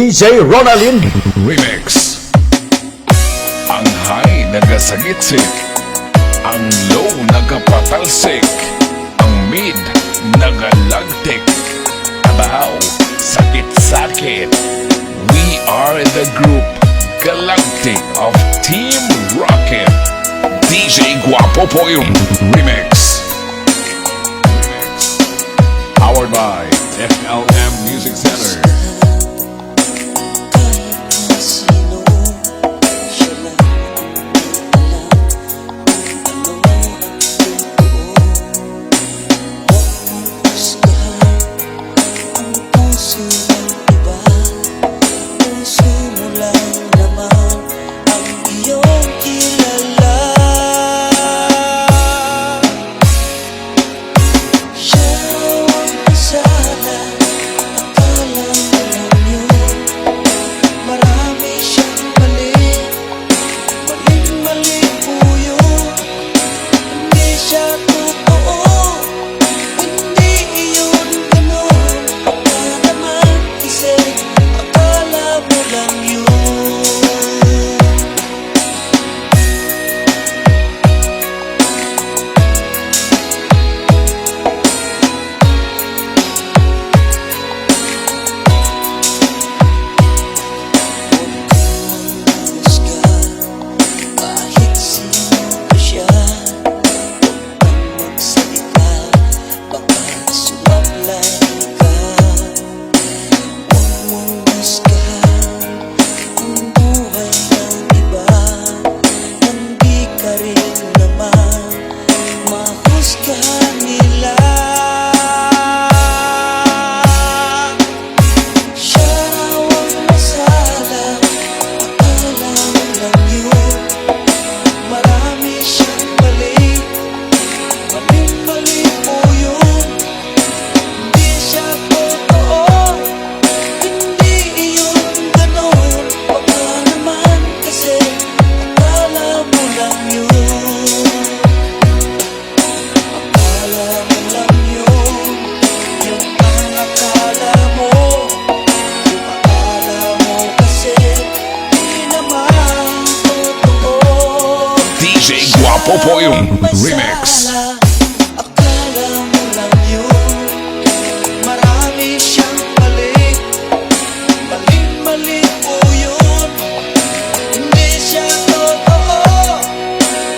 DJ Ronalyn Remix. Ang high nagasagitsik, ang low nagapatalsik, ang mid nagalagtik, abaw sakit-sakit. We are the group Galactic of Team Rocket. DJ Guapo po yung Remix. Powered by FLM Music Center. Guapo yung Remix. Akala mo lang yun, marami siyang mali. Mali po yun, hindi siya totoo.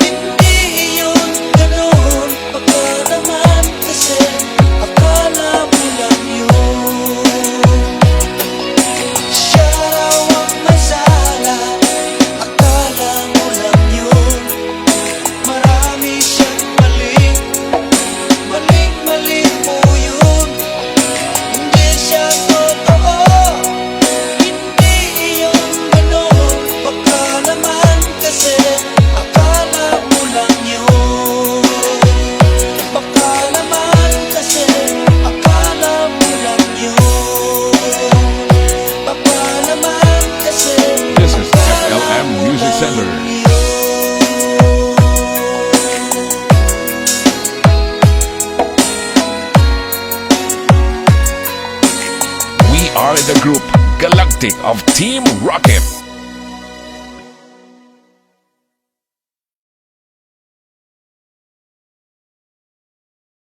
Hindi yun ganun, baka naman kasi akala mo lang yun. Siya raw ang masala, akala mo lang yun. Marami siyang mali po yun, hindi siya totoo. Hindi yun ganun, baka naman kasi akala mo lang yun. Baka naman kasi akala mo lang yun. Baka naman kasi This is FLM Music Center. We are the group Galactic of Team Rocket.